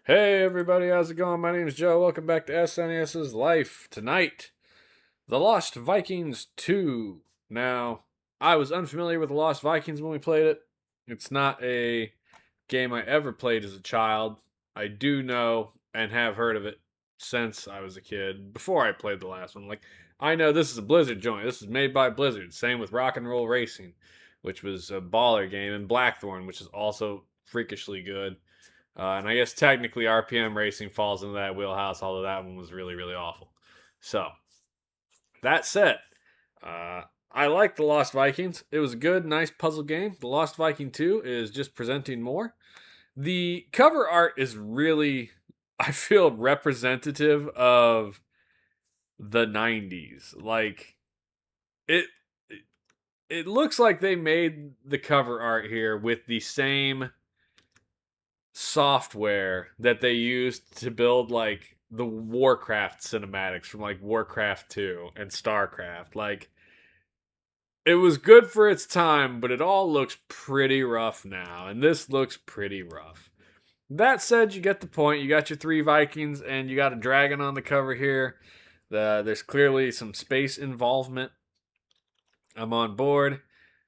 Hey everybody, how's it going? My name is Joe. Welcome back to SNES's Life. Tonight, The Lost Vikings 2. Now, I was unfamiliar with The Lost Vikings when we played it. It's not a game I ever played as a child. I do know and have heard of it since I was a kid, before I played the last one. Like, I know this is a Blizzard joint. This is made by Blizzard. Same with Rock and Roll Racing, which was a baller game, and Blackthorn, which is also freakishly good. And I guess technically RPM Racing falls into that wheelhouse, although that one was really, really awful. So, that said, I like The Lost Vikings. It was a good, nice puzzle game. The Lost Viking 2 is just presenting more. The cover art is really, I feel, representative of the 90s. Like, it. It looks like they made the cover art here with the same software that they used to build like the Warcraft cinematics from like Warcraft 2 and StarCraft. Like it was good for its time, but it all looks pretty rough now, and this looks pretty rough. That said, you get the point. You got your three Vikings, and you got a dragon on the cover here. There's clearly some space involvement. I'm on board.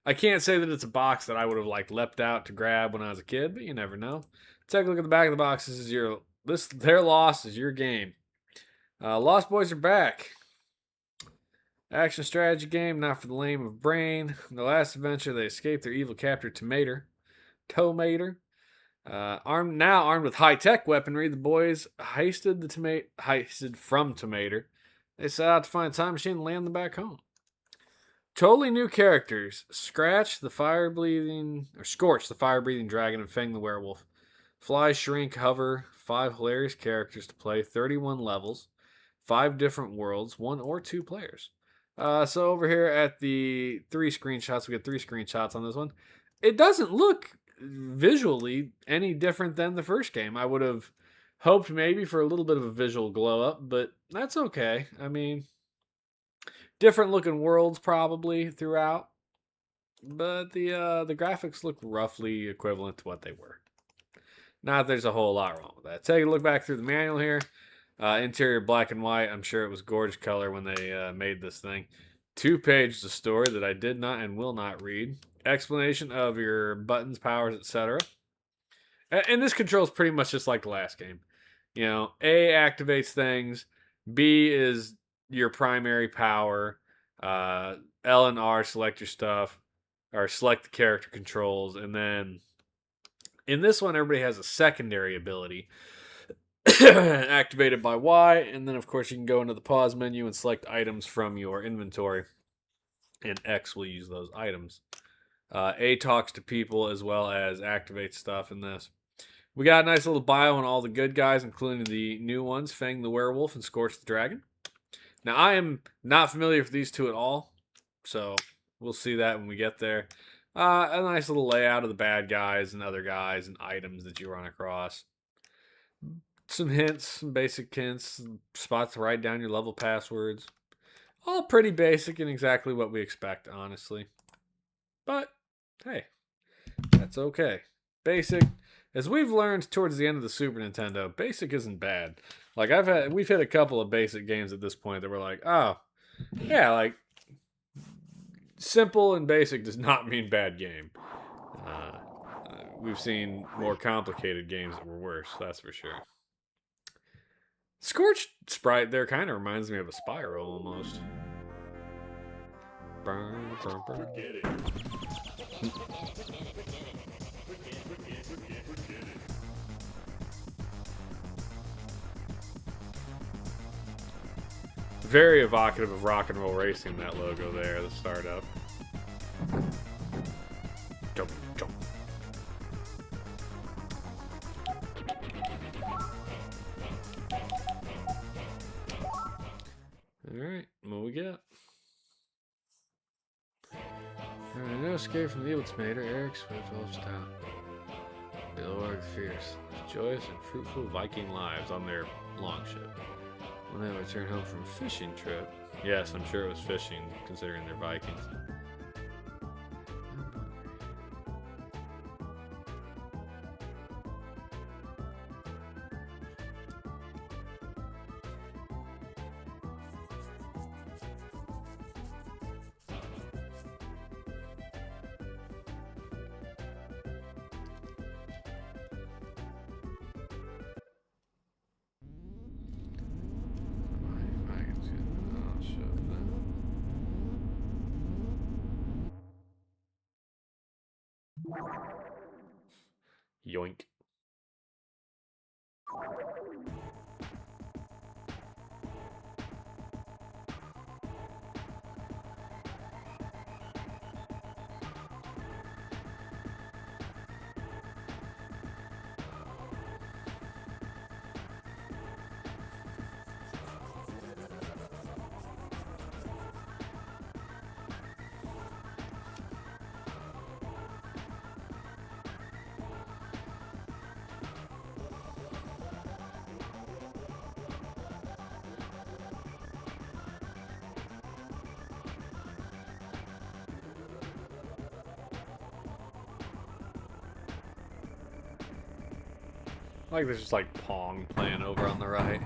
I can't say that it's a box that I would have like leapt out to grab when I was a kid, but you never know. Take a look at the back of the box. This is your their loss is your game. Lost Boys are back. Action strategy game, not for the lame of brain. In the last adventure, they escaped their evil captor, Tomater. Armed with high tech weaponry, the boys heisted from Tomater. They set out to find a time machine and land them back home. Totally new characters: Scorch, the fire breathing dragon, and Fang the werewolf. Fly, Shrink, Hover. 5 hilarious characters to play. 31 levels. 5 different worlds. 1 or 2 players. So over here at the 3 screenshots, we get 3 screenshots on this one. It doesn't look visually any different than the first game. I would have hoped maybe for a little bit of a visual glow up, but that's okay. I mean, different looking worlds probably throughout, but the graphics look roughly equivalent to what they were. Not that there's a whole lot wrong with that. Take a look back through the manual here. Interior black and white. I'm sure it was gorgeous color when they made this thing. 2 pages of story that I did not and will not read. Explanation of your buttons, powers, etc. And this controls pretty much just like the last game. You know, A activates things. B is your primary power. L and R select your stuff, or select the character controls, and then in this one, everybody has a secondary ability activated by Y, and then of course you can go into the pause menu and select items from your inventory, and X will use those items. A talks to people as well as activates stuff in this. We got a nice little bio on all the good guys, including the new ones, Fang the werewolf and Scorch the dragon. Now I am not familiar with these two at all, so we'll see that when we get there. A nice little layout of the bad guys and other guys and items that you run across. Some hints, some basic hints, spots to write down your level passwords. All pretty basic and exactly what we expect, honestly. But, hey, that's okay. Basic, as we've learned towards the end of the Super Nintendo, basic isn't bad. Like we've hit a couple of basic games at this point that were like, oh, yeah, like simple and basic does not mean bad game. We've seen more complicated games that were worse, that's for sure. Scorched sprite there kind of reminds me of a Spiral almost. Forget it. Very evocative of Rock and Roll Racing, that logo there, the startup. Jump, jump. Alright, what we got? Alright, no escape from the evil tomato. Eric Swift helps town. Billoward Fierce. Joyous and fruitful Viking lives on their longship. When they return home from a fishing trip. Yes, I'm sure it was fishing, considering they're Vikings. Yoink. Like there's just like Pong playing over on the right.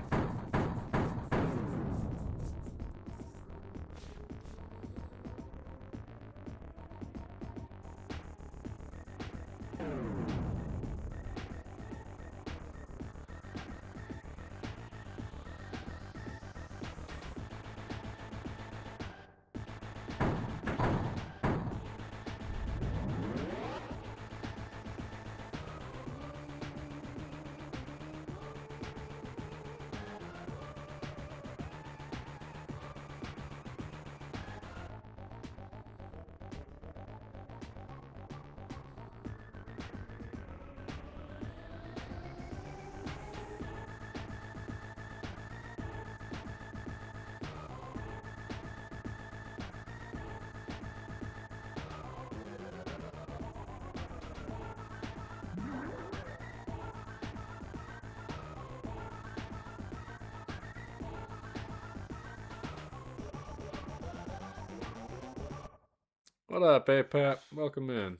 What up, hey Pat? Welcome in.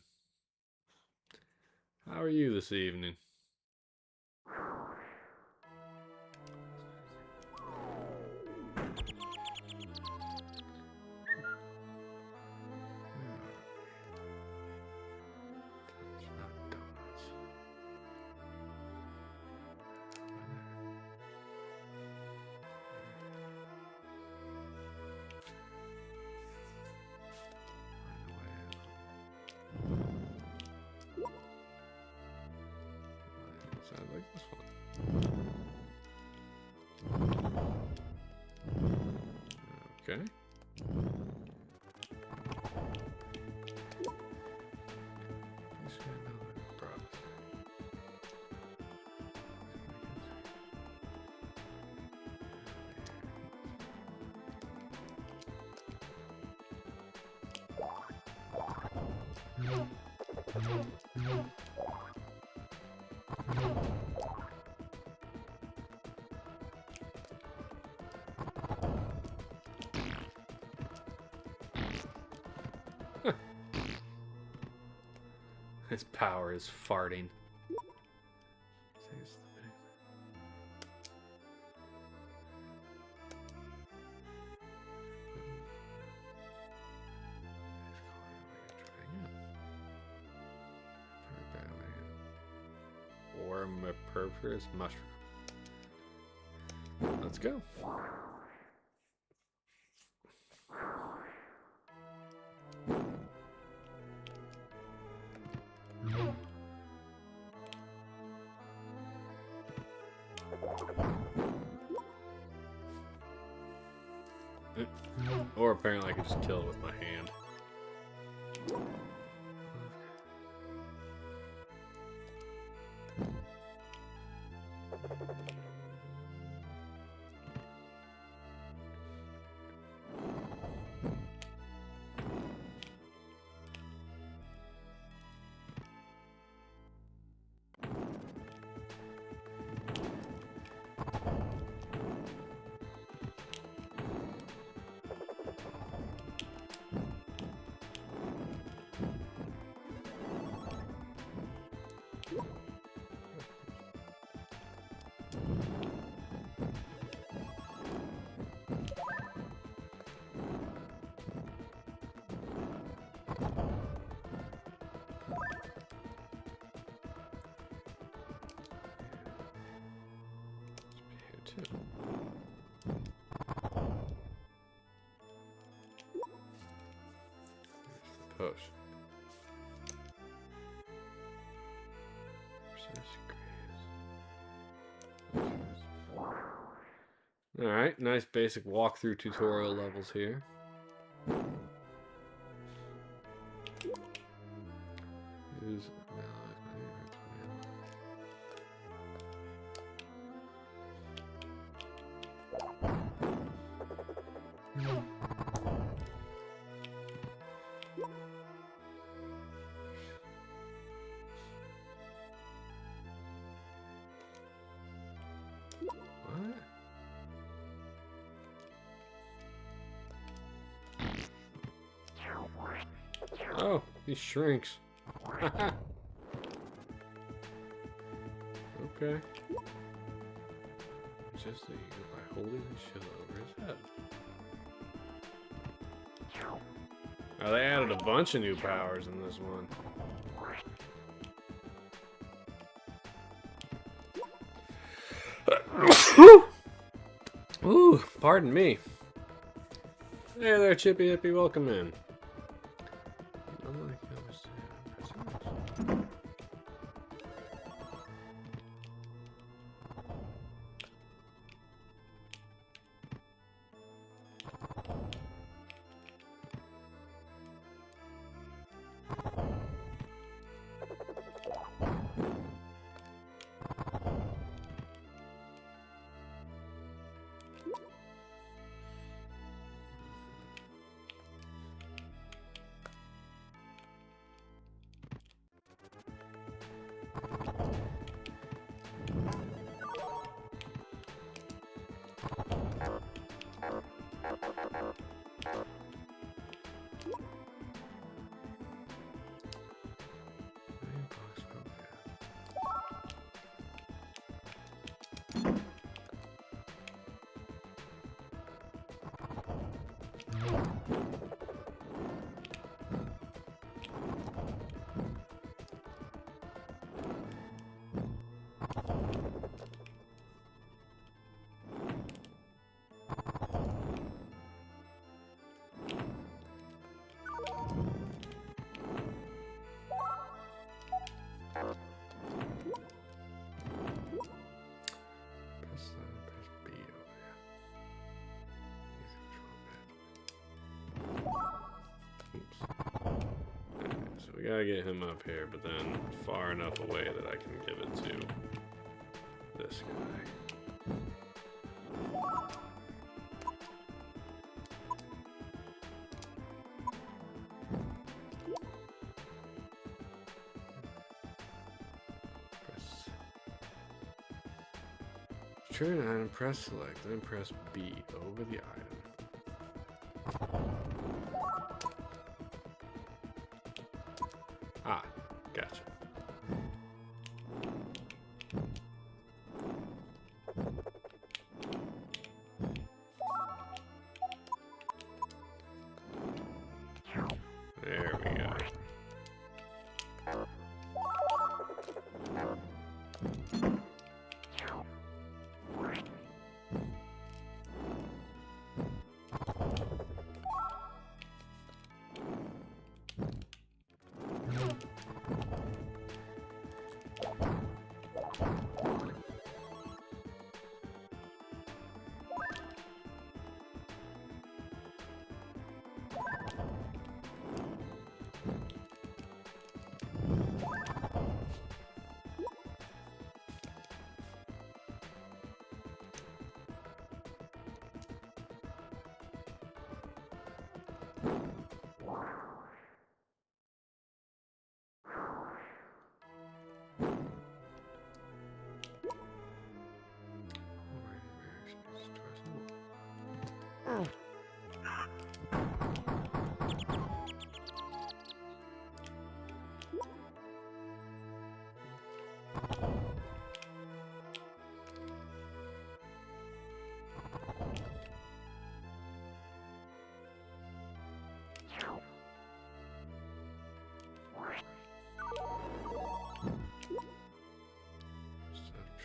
How are you this evening? I like this one. Okay. His power is farting. Or a purpose mushroom. Let's go. Or apparently I could just kill it with my hand. Potion. Alright, nice basic walkthrough tutorial levels here. Use what? Oh, he shrinks. Okay. Just so you go by holding the shell over his head. Oh, they added a bunch of new powers in this one. Ooh, pardon me. Hey there, Chippy Hippy, welcome in. We gotta get him up here, but then far enough away that I can give it to this guy. Turn an item, press select, then press B over the item. Ah, gotcha. There we go.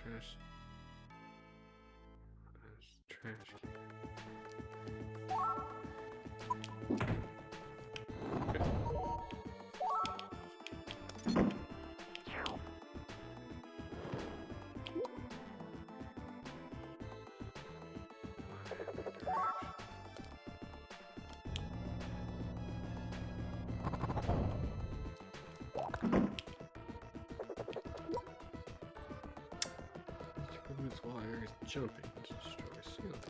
Trash. Trash. Okay. Limits while areas jumping to destroy ceilings.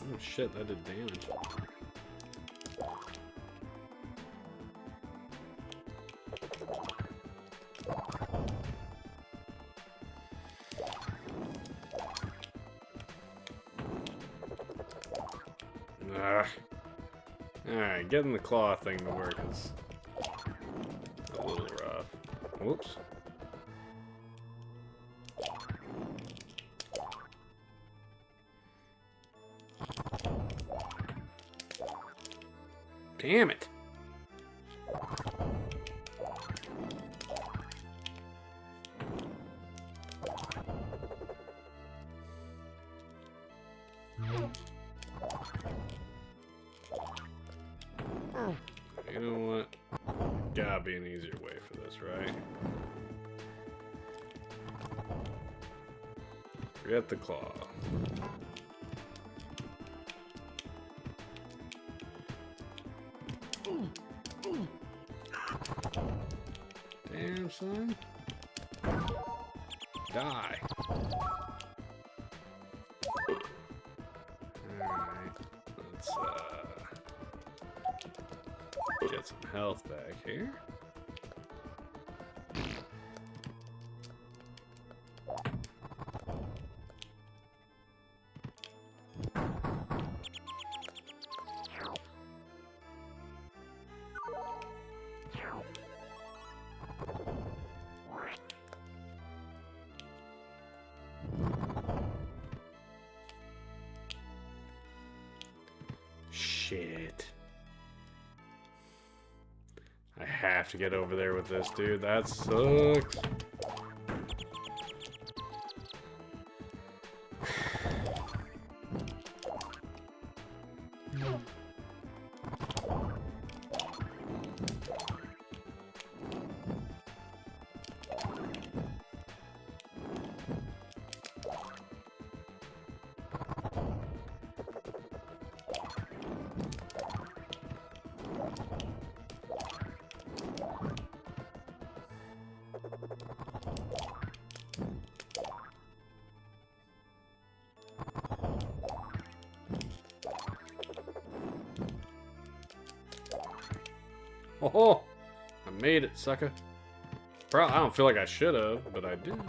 Oh shit, that did damage. Alright, getting the claw thing to work is a little rough. Whoops. Damn it! You know what? Gotta be an easier way for this, right? Forget the claw. Damn, son. Die. Alright. Let's, get some health back here. shit. I have to get over there with this, dude. That sucks. Oh, I made it, sucker. I don't feel like I should have, but I did.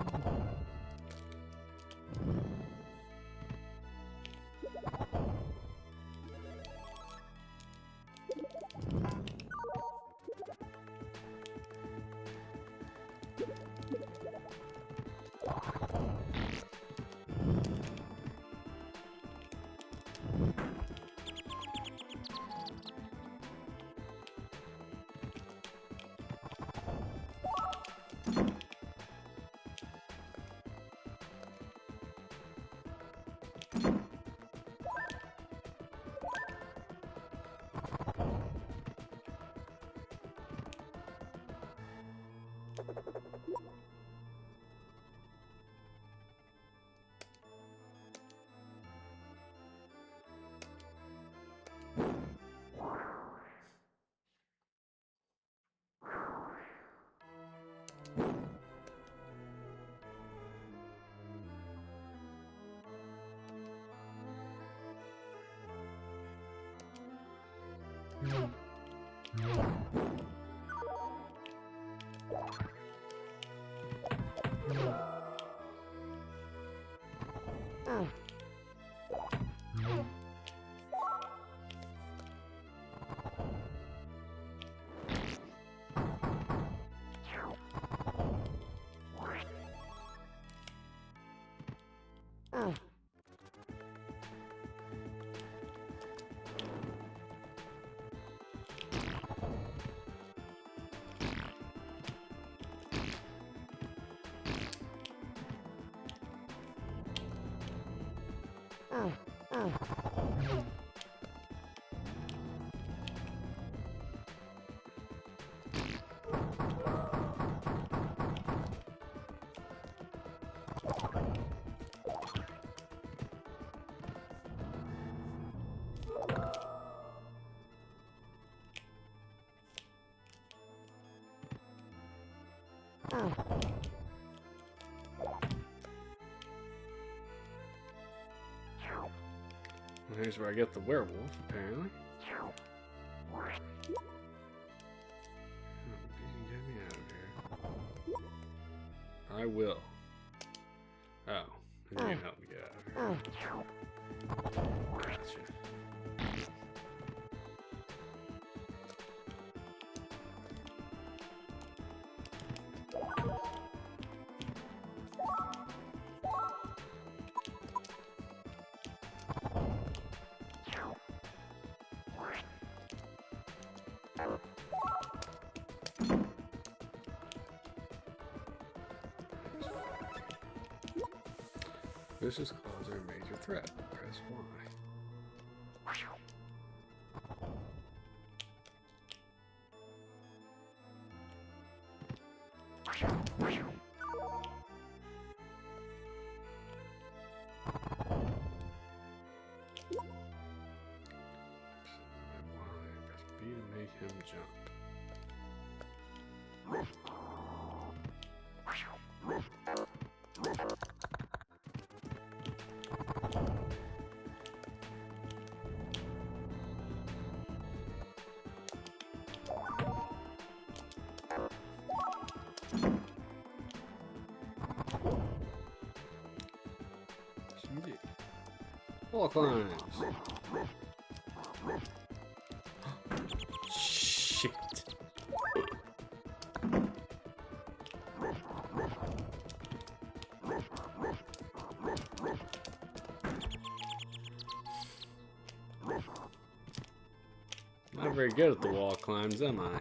Here's where I get the werewolf, apparently. Oh, you can get me out of here. I will. Oh, you can help me get out of here. Gotcha. Vicious claws are a major threat. Press Y. Press B to make him jump. Wall climbs. Shit. very good at the wall climbs, am I?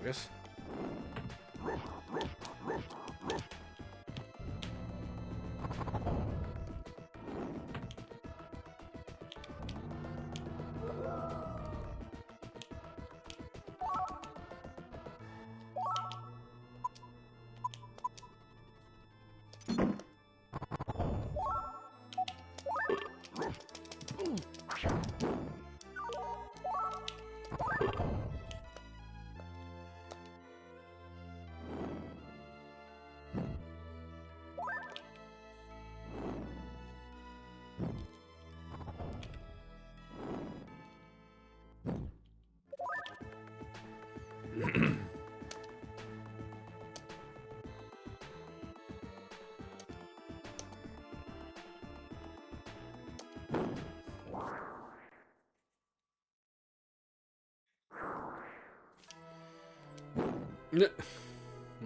Bogus.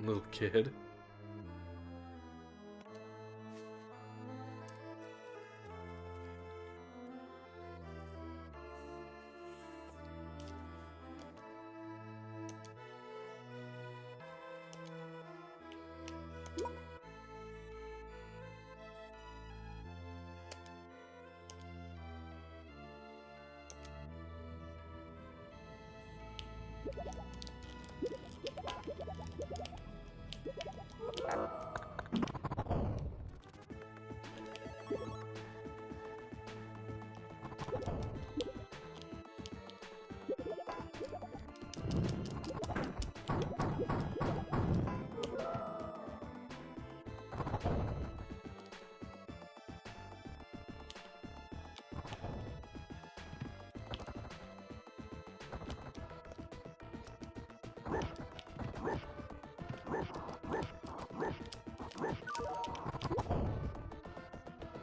Little kid.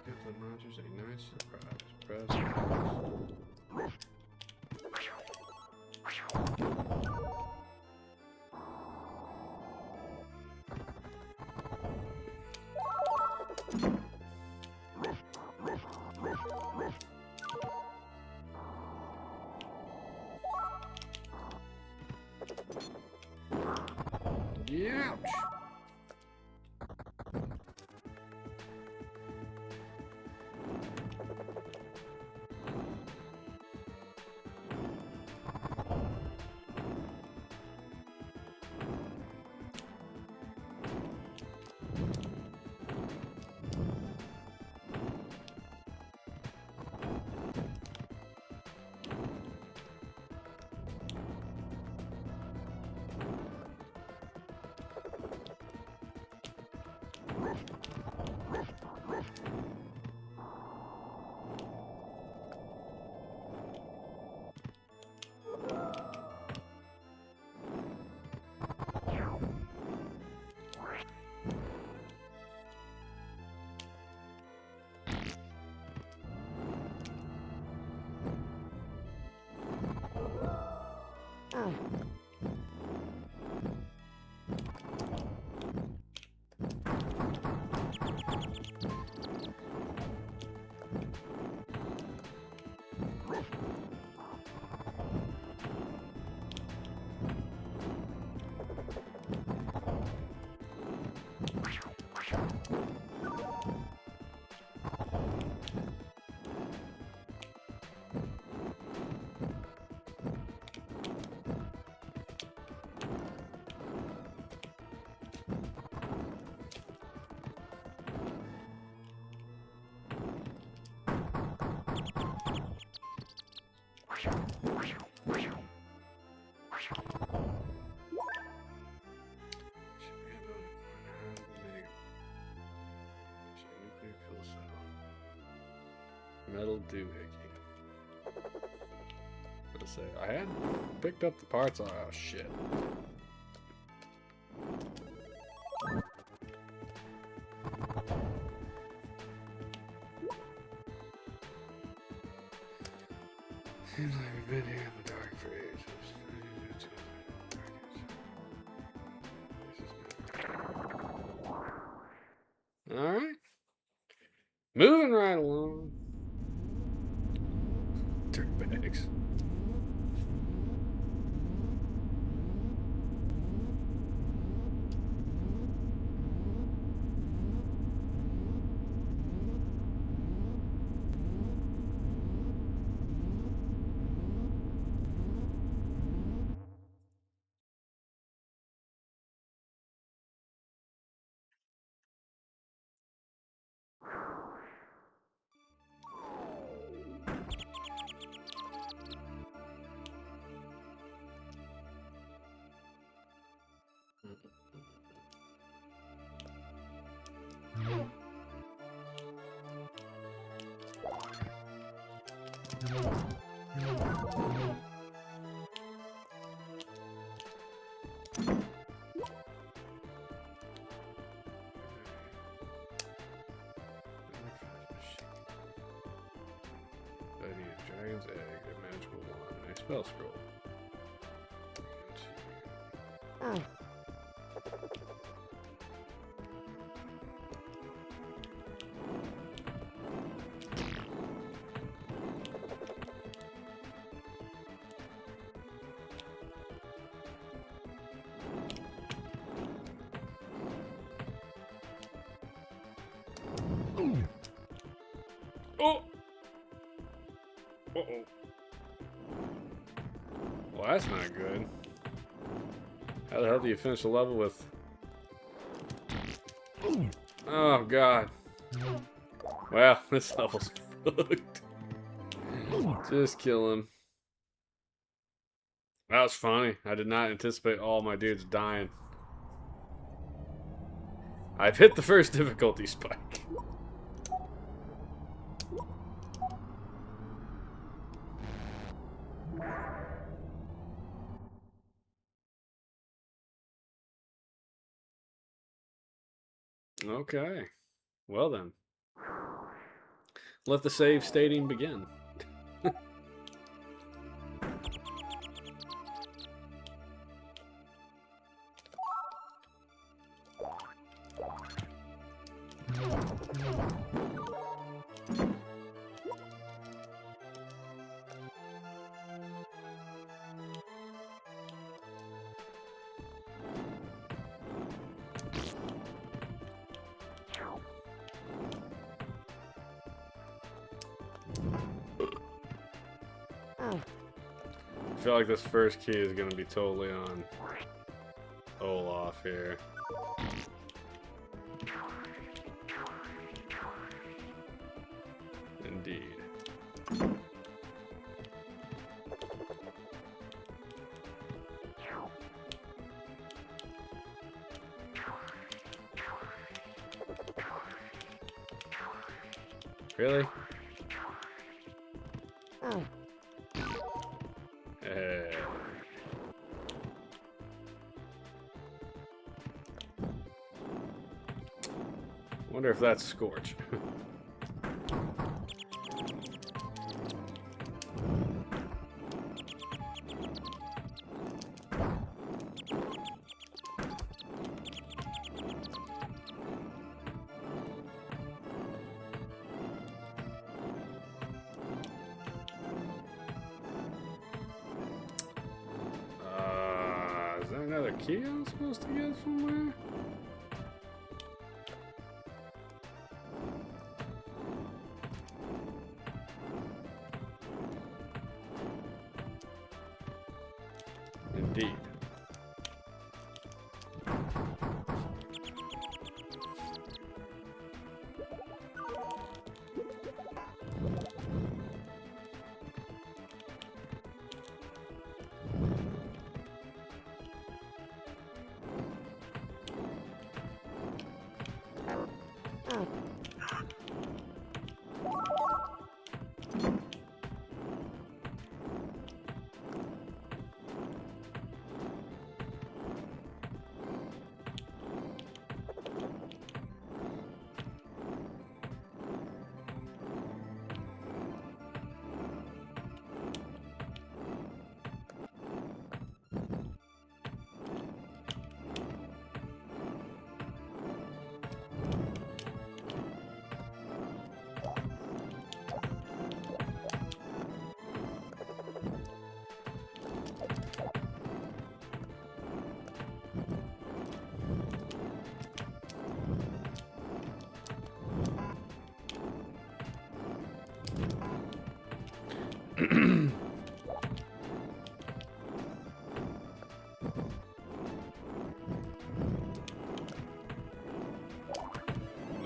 Give the monsters a nice surprise. Ouch! That'll do, Hickey. Let's say I had picked up the parts. Oh shit. Seems like we've been here in the dark for ages. Alright. Moving right along. Dirtbags. I need a dragon's egg, a magical wand, and a spell scroll. Oh! Uh-oh. Well, that's not good. How the hell do you finish a level with... Oh, God. Well, this level's fucked. Just kill him. That was funny. I did not anticipate all my dudes dying. I've hit the first difficulty spike. Okay. Well then. Let the save stating begin. I feel like this first key is gonna be totally on Olaf here. Indeed. Really? Wonder if that's Scorch. Is there another key I'm supposed to get somewhere? Indeed.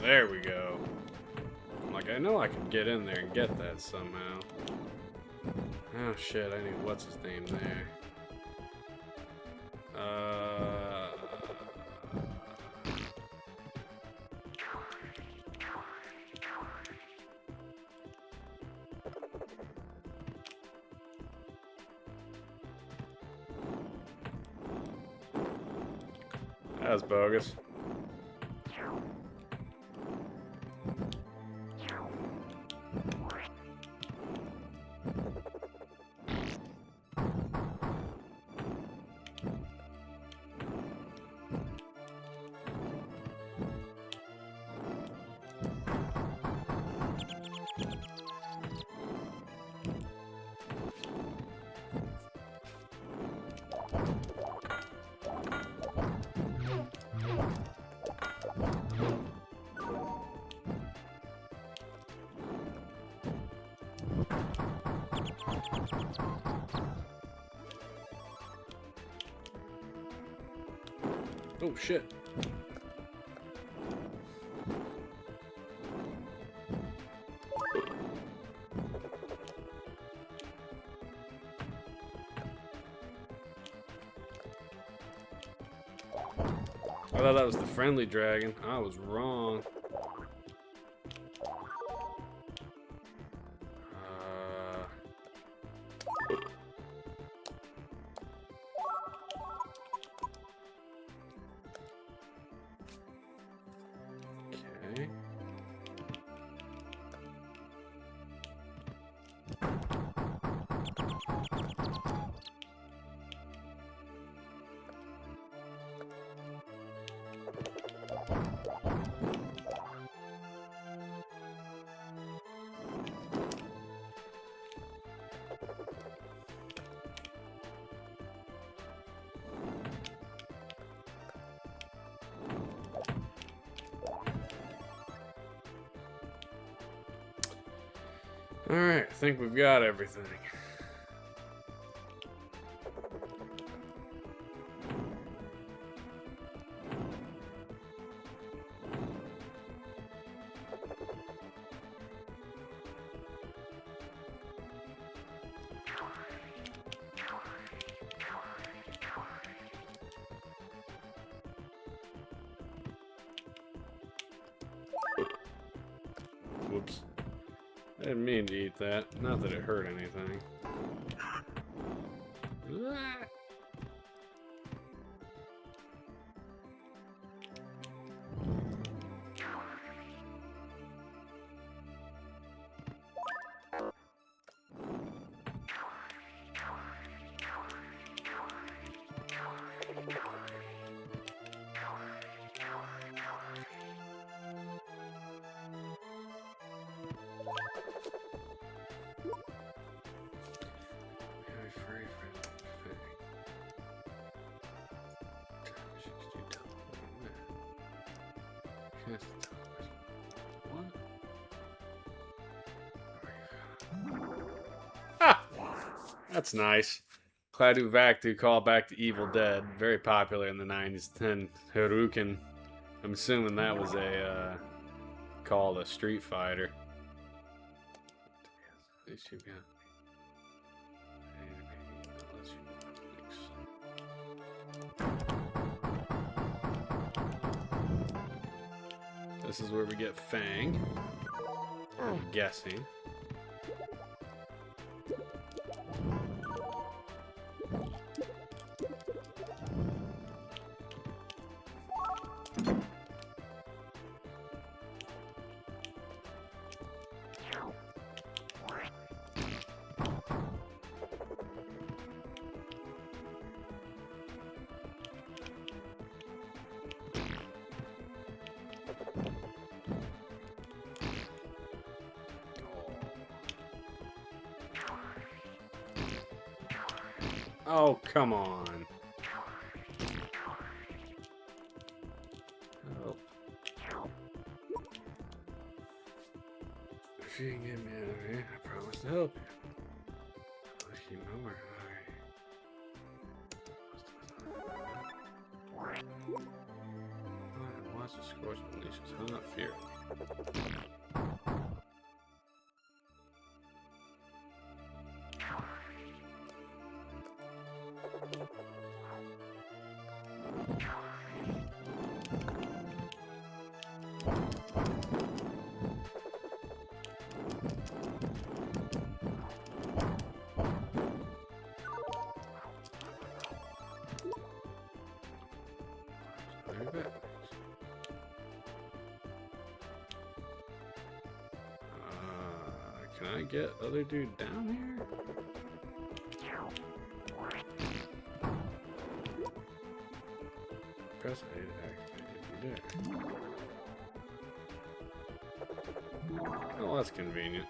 There we go. Like, I know I could get in there and get that somehow. Oh shit, I need what's his name there. That was bogus. Oh shit. I thought that was the friendly dragon. I was wrong. Okay. Alright, I think we've got everything. Whoops. I didn't mean to eat that. Not that it hurt anything. That's nice. Cladu Vactu call back to Evil Dead. Very popular in the 90s. Then Haruken. I'm assuming that was a call to Street Fighter. This is where we get Fang. I'm guessing. Oh, come on. Help. If you can get me out of here, I promise to help you. Watch the scorch unleashes hot fear. Can I get other dude down here? Press A to activate if you dare. Oh, that's convenient.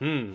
Hmm.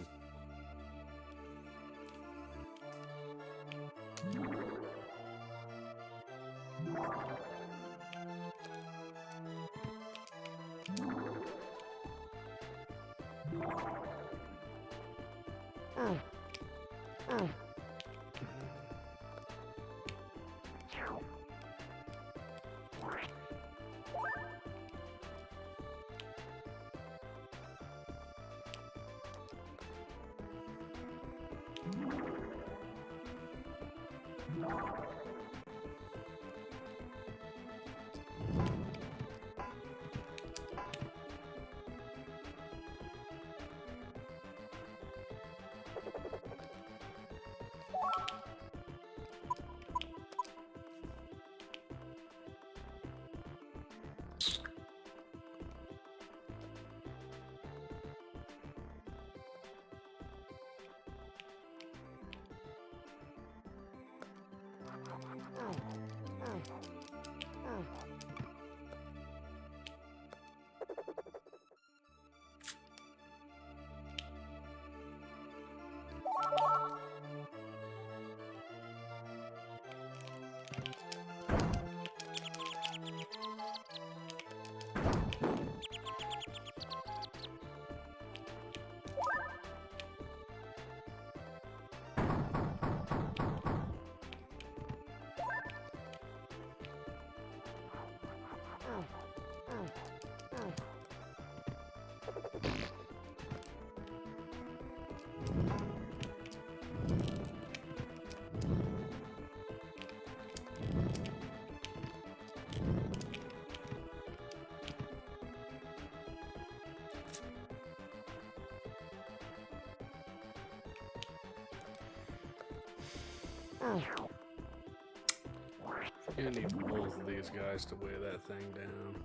I need both of these guys to weigh that thing down.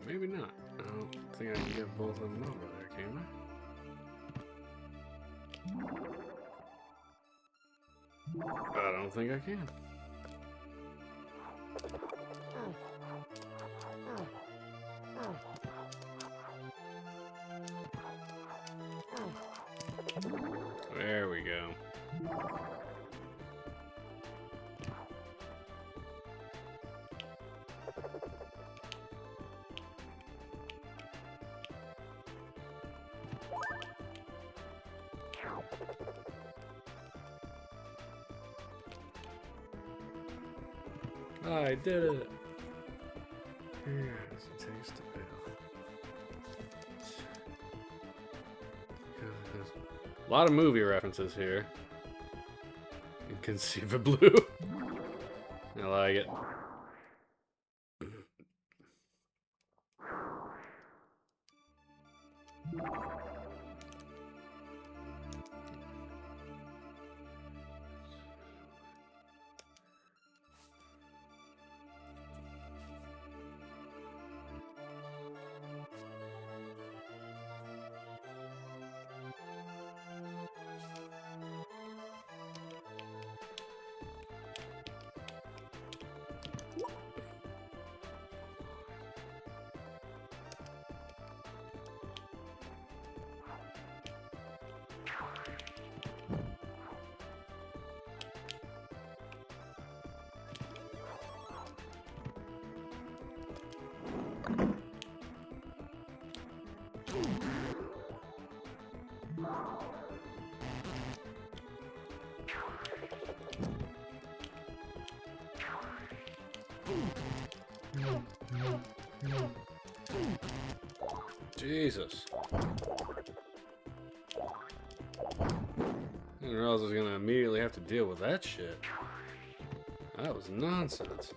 Maybe not. I don't think I can get both of them over there, can don't think I can. There we go. I did it. Here's a taste of it. A lot of movie references here. Inconceivable. I like it. Jesus. I didn't realize I was gonna immediately have to deal with that shit. That was nonsense.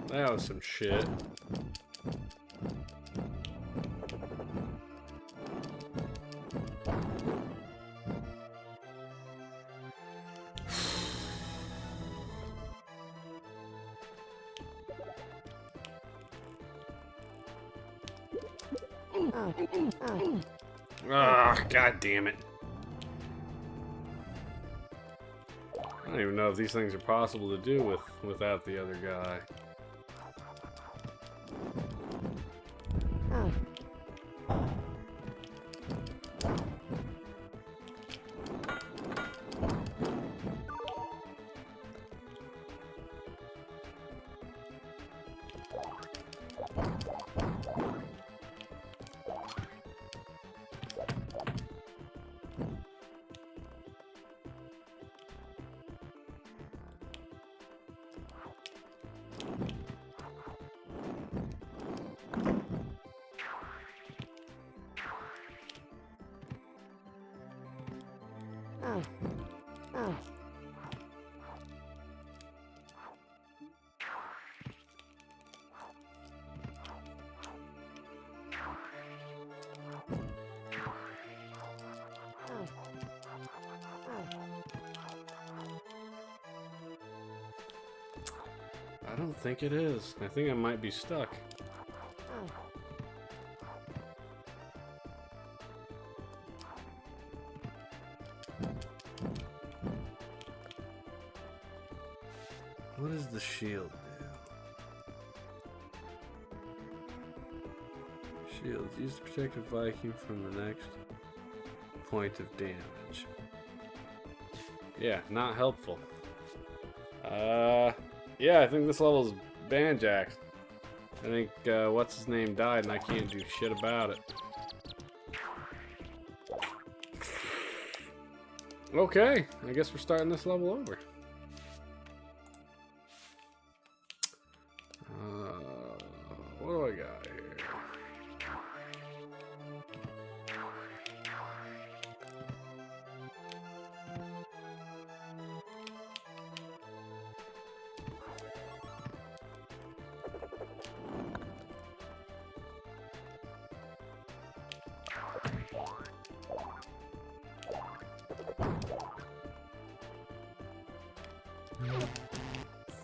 That was some shit. Ah, god damn it. I don't even know if these things are possible to do without the other guy. I don't think it is. I think I might be stuck. does the shield do? Shields used to protect a Viking from the next point of damage. Yeah, not helpful. Yeah, I think this level's banjaxed. I think, what's his name died and I can't do shit about it. Okay, I guess we're starting this level over. What do I got here?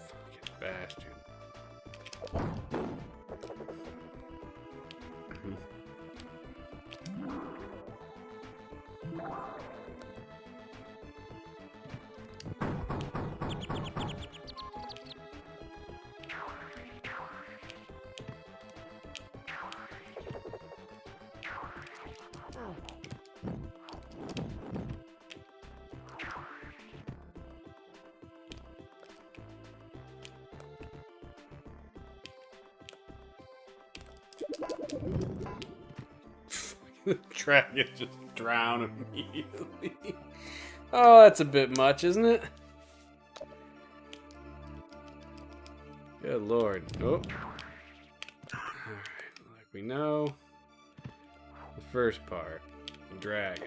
Fucking bastard. The dragon just drowned immediately. Oh, that's a bit much, isn't it? Good lord. Oh. Alright, like we know, the first part, the dragon.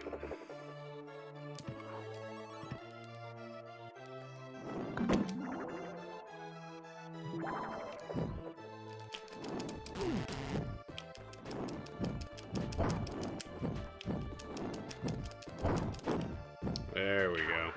There we go.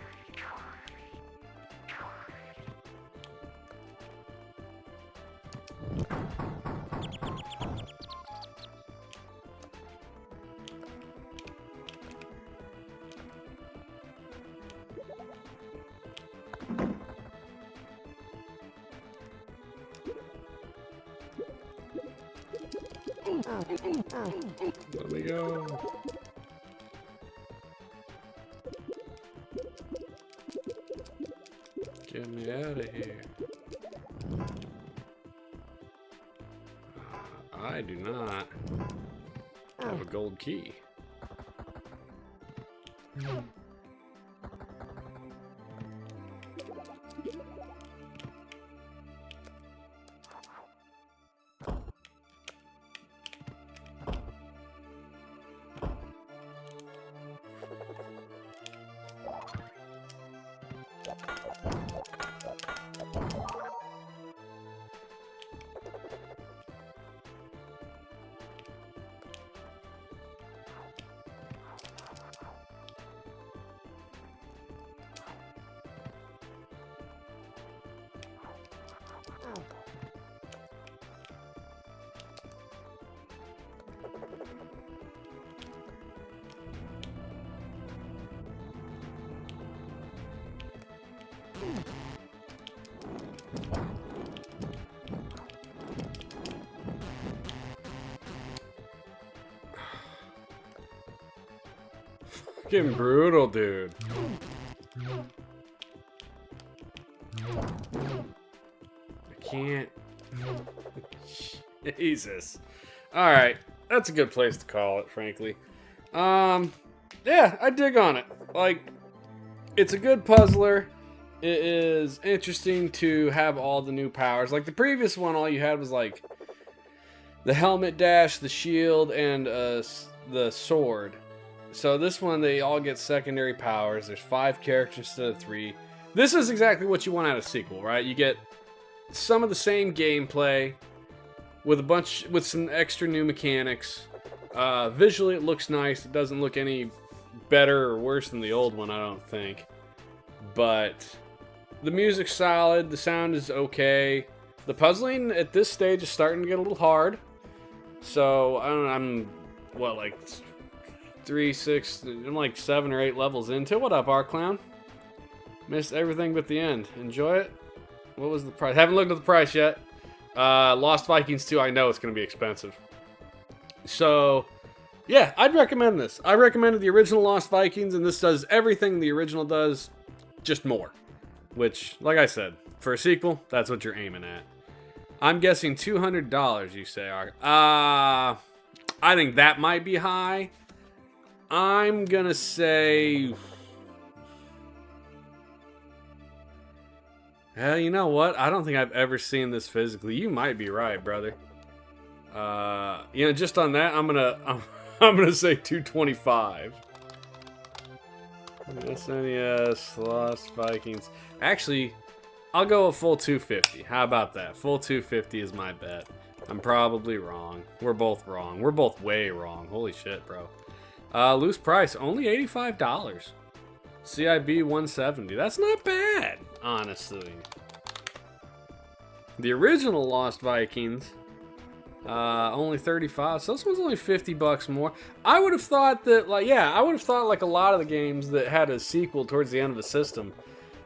Let me go. Get me out of here. I do not have a gold key. Fucking brutal, dude. I can't. Jesus. Alright. That's a good place to call it, frankly. Yeah, I dig on it. Like, it's a good puzzler. It is interesting to have all the new powers. Like the previous one, all you had was like the helmet dash, the shield, and the sword. So this one, they all get secondary powers. There's 5 characters instead of 3. This is exactly what you want out of a sequel, right? You get some of the same gameplay with some extra new mechanics. Visually, it looks nice. It doesn't look any better or worse than the old one, I don't think. But the music's solid. The sound is okay. The puzzling at this stage is starting to get a little hard. So I don't know. I'm what, like 3, 6. I'm like 7 or 8 levels into. What up, Art Clown? Missed everything but the end. Enjoy it. What was the price? Haven't looked at the price yet. Lost Vikings 2, I know it's going to be expensive. So, yeah, I'd recommend this. I recommended the original Lost Vikings, and this does everything the original does, just more. Which, like I said, for a sequel, that's what you're aiming at. I'm guessing $200, you say. I think that might be high. I'm gonna say... Hell, you know what? I don't think I've ever seen this physically. You might be right, brother. Just on that, I'm gonna say 225. SNES Lost Vikings. Actually, I'll go a full 250. How about that? Full 250 is my bet. I'm probably wrong. We're both wrong. We're both way wrong. Holy shit, bro. Loose price, only $85. CIB 170. That's not bad, honestly. The original Lost Vikings, only 35. So this one's only $50 more. I would have thought that, like a lot of the games that had a sequel towards the end of the system.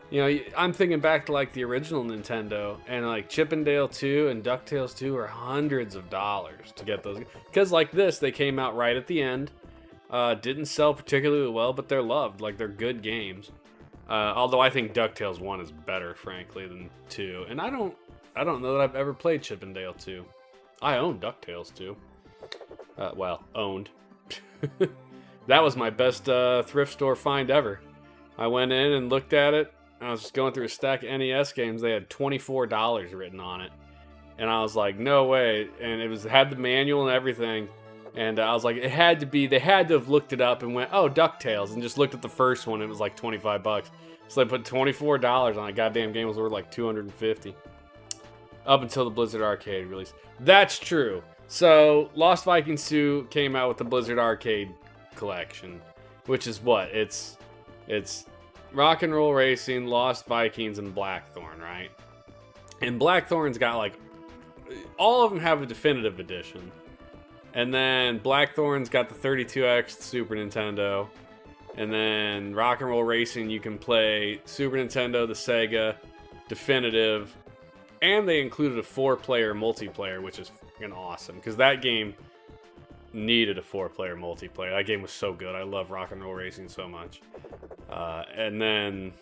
You know, I'm thinking back to like the original Nintendo, and like Chip 'n Dale 2 and DuckTales 2 are hundreds of dollars to get those. Because like this, they came out right at the end. Didn't sell particularly well, but they're loved. Like, they're good games. Although I think DuckTales 1 is better, frankly, than 2. And I don't know that I've ever played Chip 'n Dale 2. I own DuckTales 2. Owned. That was my best thrift store find ever. I went in and looked at it. I was just going through a stack of NES games. They had $24 written on it. And I was like, no way. And it had the manual and everything. And I was like, they had to have looked it up and went, oh, DuckTales, and just looked at the first one. It was like $25. So they put $24 on a goddamn game. It was worth like $250. Up until the Blizzard Arcade release. That's true. So Lost Vikings 2 came out with the Blizzard Arcade collection, which is what? It's Rock and Roll Racing, Lost Vikings, and Blackthorn, right? And Blackthorn's got like, all of them have a definitive edition. And then Blackthorn's got the 32X Super Nintendo. And then Rock and Roll Racing, you can play Super Nintendo, the Sega, definitive. And they included a 4-player multiplayer, which is fucking awesome. Because that game needed a 4-player multiplayer. That game was so good. I love Rock and Roll Racing so much. And then...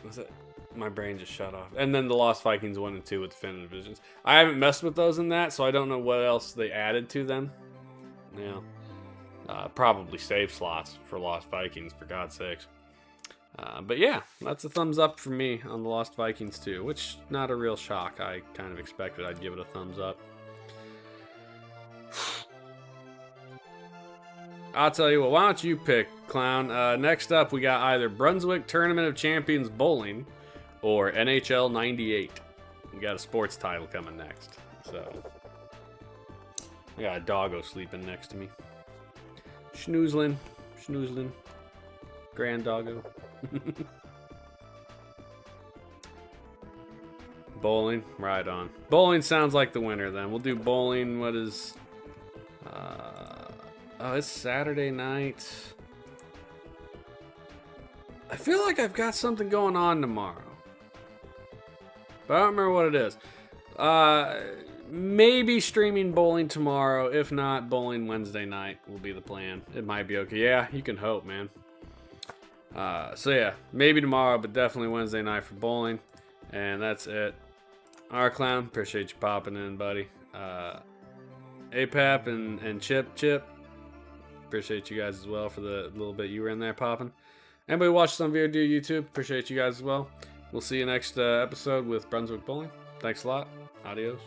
Was it? My brain just shut off. And then the Lost Vikings 1 and 2 with definitive editions. I haven't messed with those in that, so I don't know what else they added to them. Yeah. Probably save slots for Lost Vikings, for God's sakes. But yeah, that's a thumbs up for me on the Lost Vikings 2, which, not a real shock. I kind of expected I'd give it a thumbs up. I'll tell you what, why don't you pick, Clown? Next up, we got either Brunswick Tournament of Champions Bowling or NHL 98. We got a sports title coming next. So, I got a doggo sleeping next to me. Schnoozlin. Grand doggo. Bowling, right on. Bowling sounds like the winner then. We'll do bowling. What is... it's Saturday night. I feel like I've got something going on tomorrow, but I don't remember what it is. Maybe streaming bowling tomorrow. If not, bowling Wednesday night will be the plan. It might be okay. Yeah, you can hope, man. So yeah, maybe tomorrow, but definitely Wednesday night for bowling. And that's it. Our Clown, appreciate you popping in, buddy. APAP and Chip. Appreciate you guys as well for the little bit you were in there popping. Anybody watch some video YouTube, appreciate you guys as well. We'll see you next episode with Brunswick Bowling. Thanks a lot. Adios.